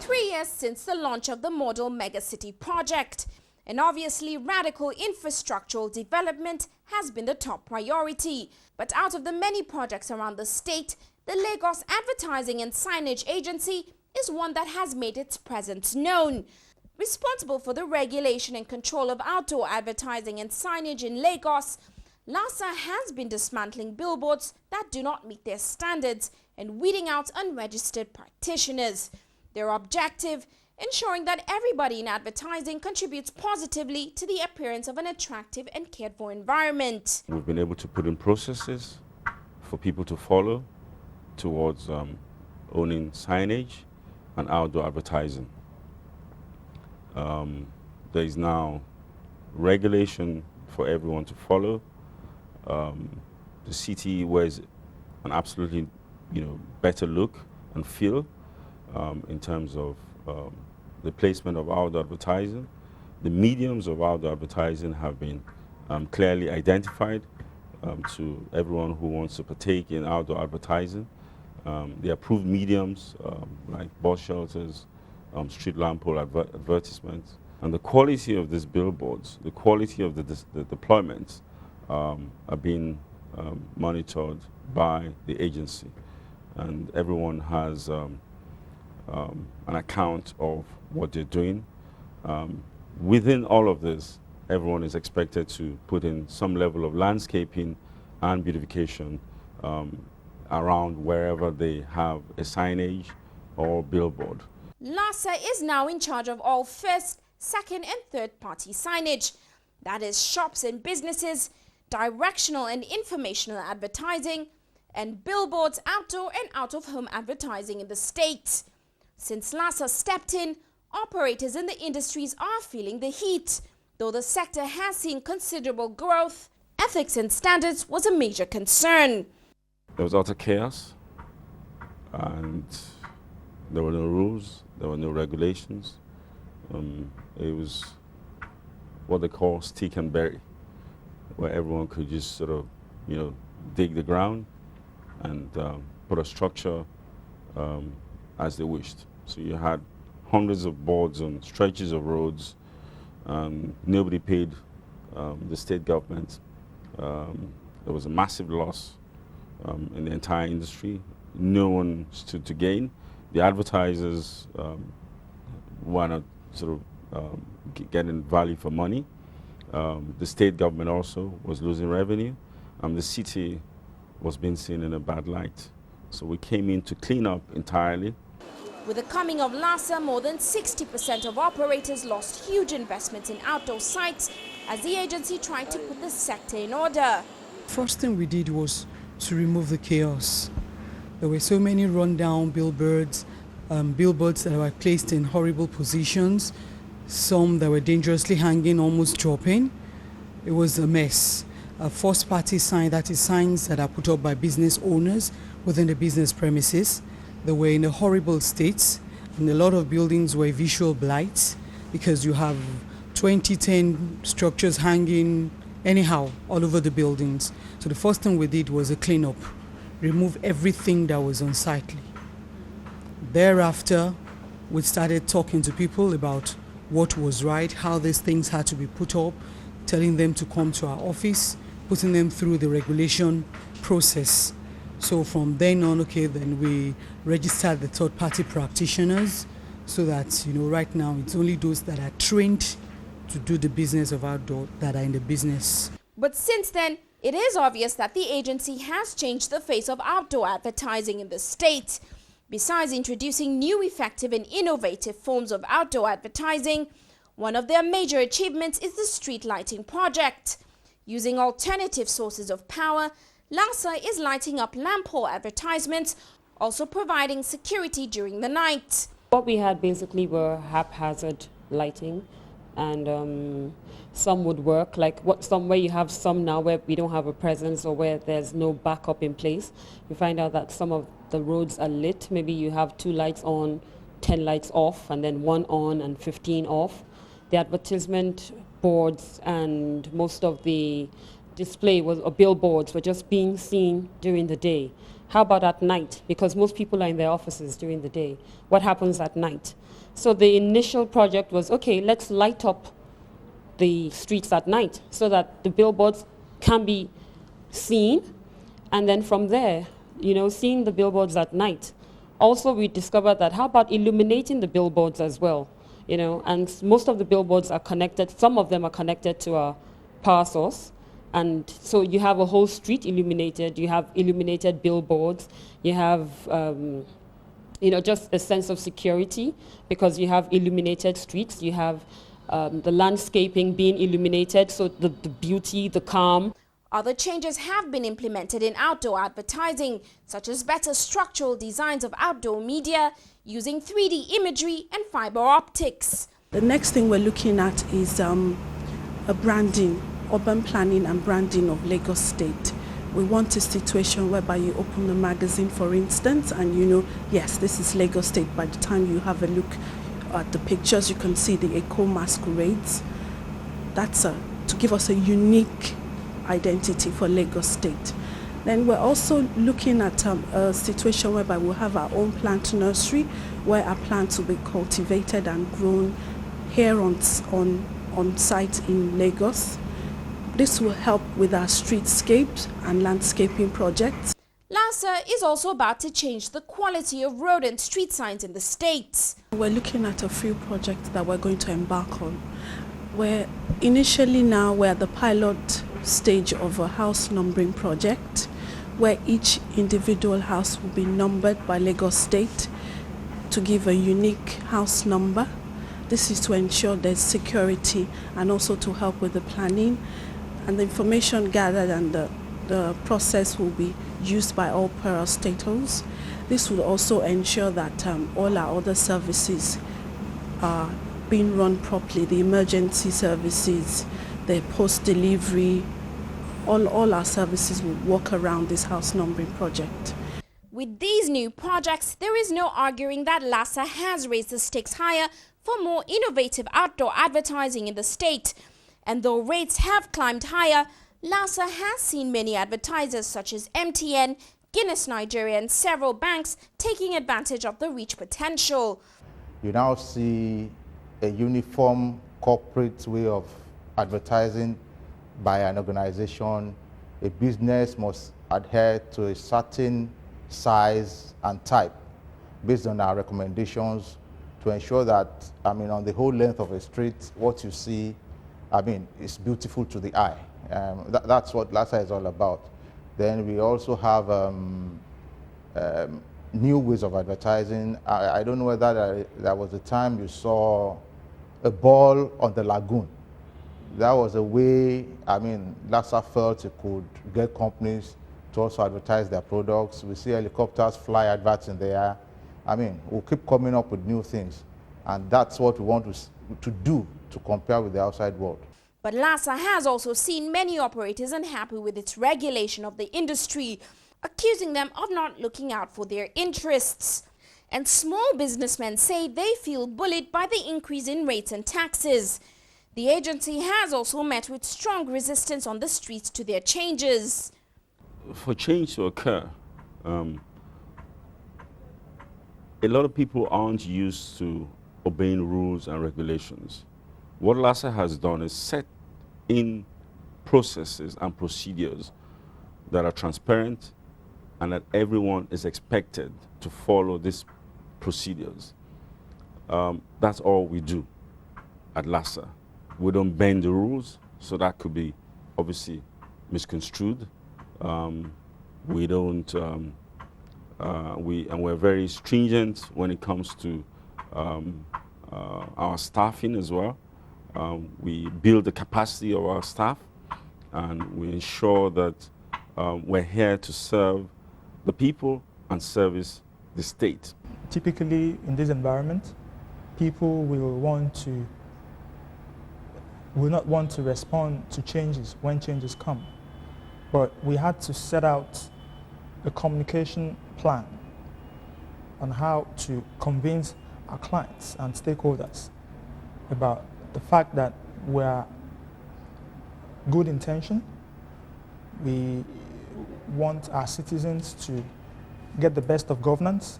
3 years since the launch of the Model Megacity project, and obviously radical infrastructural development has been the top priority. But out of the many projects around the state, the Lagos Advertising and Signage Agency is one that has made its presence known. Responsible for the regulation and control of outdoor advertising and signage in Lagos, Lassa has been dismantling billboards that do not meet their standards and weeding out unregistered practitioners. Their objective, ensuring that everybody in advertising contributes positively to the appearance of an attractive and cared-for environment. We've been able to put in processes for people to follow towards owning signage and outdoor advertising. There is now regulation for everyone to follow. The city wears an absolutely, better look and feel in terms of the placement of outdoor advertising. The mediums of outdoor advertising have been clearly identified to everyone who wants to partake in outdoor advertising. The approved mediums like bus shelters, street lamp pole advertisements, and the quality of these billboards, the quality of the deployments are being monitored by the agency, and everyone has an account of what they're doing. Within all of this, everyone is expected to put in some level of landscaping and beautification around wherever they have a signage or billboard. Lassa is now in charge of all first, second and third party signage. That is shops and businesses, directional and informational advertising, and billboards, outdoor and out-of-home advertising in the state. Since Lassa stepped in, operators in the industries are feeling the heat. Though the sector has seen considerable growth, ethics and standards was a major concern. There was utter chaos, and there were no rules, there were no regulations. It was what they call stick and bury, where everyone could just sort of, dig the ground and put a structure as they wished. So you had hundreds of boards on stretches of roads. Nobody paid the state government. There was a massive loss in the entire industry. No one stood to gain. The advertisers were not sort of getting value for money. The state government also was losing revenue. The city was being seen in a bad light. So we came in to clean up entirely. With the coming of Lassa, more than 60% of operators lost huge investments in outdoor sites as the agency tried to put the sector in order. First thing we did was to remove the chaos. There were so many run-down billboards that were placed in horrible positions, some that were dangerously hanging, almost dropping. It was a mess. A first-party sign, that is signs that are put up by business owners within the business premises. They were in a horrible state, and a lot of buildings were visual blights because you have 10 structures hanging anyhow all over the buildings. So the first thing we did was a cleanup, remove everything that was unsightly. Thereafter, we started talking to people about what was right, how these things had to be put up, telling them to come to our office, putting them through the regulation process. So from then on, then we registered the third-party practitioners so that, right now it's only those that are trained to do the business of outdoor that are in the business. But since then, it is obvious that the agency has changed the face of outdoor advertising in the state. Besides introducing new, effective and innovative forms of outdoor advertising, one of their major achievements is the street lighting project. Using alternative sources of power, Lassa is lighting up lamp pole advertisements, also providing security during the night. What we had basically were haphazard lighting, and some would work, like somewhere you have some now where we don't have a presence or where there's no backup in place. You find out that some of the roads are lit. Maybe you have 2 lights on, 10 lights off, and then 1 on and 15 off. The advertisement boards and most of the display billboards were just being seen during the day. How about at night? Because most people are in their offices during the day. What happens at night? So the initial project was, okay, let's light up the streets at night so that the billboards can be seen. And then from there, seeing the billboards at night. Also, we discovered that how about illuminating the billboards as well? And most of the billboards are connected. Some of them are connected to a power source. And so you have a whole street illuminated. You have illuminated billboards. You have, just a sense of security because you have illuminated streets. You have the landscaping being illuminated, so the beauty, the calm. Other changes have been implemented in outdoor advertising, such as better structural designs of outdoor media, using 3D imagery and fiber optics. The next thing we're looking at is a branding, urban planning and branding of Lagos State. We want a situation whereby you open the magazine, for instance, and yes, this is Lagos State. By the time you have a look at the pictures, you can see the eco masquerades. That's to give us a unique identity for Lagos State. Then we're also looking at a situation whereby we'll have our own plant nursery where our plants will be cultivated and grown here on site in Lagos. This will help with our streetscapes and landscaping projects. Lassa is also about to change the quality of road and street signs in the state. We're looking at a few projects that we're going to embark on. Where initially now we're at the pilot stage of a house numbering project where each individual house will be numbered by Lagos State to give a unique house number. This is to ensure there's security and also to help with the planning, and the information gathered and the process will be used by all parastatals. This will also ensure that all our other services are being run properly, the emergency services, the post-delivery, all our services will work around this house numbering project. With these new projects, there is no arguing that Lassa has raised the stakes higher for more innovative outdoor advertising in the state. And though rates have climbed higher, Lassa has seen many advertisers such as MTN, Guinness Nigeria and several banks taking advantage of the reach potential. You now see a uniform corporate way of advertising by an organization. A business must adhere to a certain size and type based on our recommendations to ensure that, on the whole length of a street, what you see, is beautiful to the eye. That's what Lassa is all about. Then we also have new ways of advertising. I don't know whether there was a time you saw a ball on the lagoon. That was a way, Lassa felt it could get companies to also advertise their products. We see helicopters fly adverts in the air. We'll keep coming up with new things. And that's what we want to do to compare with the outside world. But Lassa has also seen many operators unhappy with its regulation of the industry, accusing them of not looking out for their interests. And small businessmen say they feel bullied by the increase in rates and taxes. The agency has also met with strong resistance on the streets to their changes. For change to occur, a lot of people aren't used to obeying rules and regulations. What Lassa has done is set in processes and procedures that are transparent and that everyone is expected to follow these procedures. That's all we do at Lassa. We don't bend the rules, so that could be obviously misconstrued. We don't, we're very stringent when it comes to our staffing as well. We build the capacity of our staff, and we ensure that we're here to serve the people and service the state. Typically, in this environment, people will not want to respond to changes when changes come. But we had to set out a communication plan on how to convince our clients and stakeholders about the fact that we're good intention. We want our citizens to get the best of governance.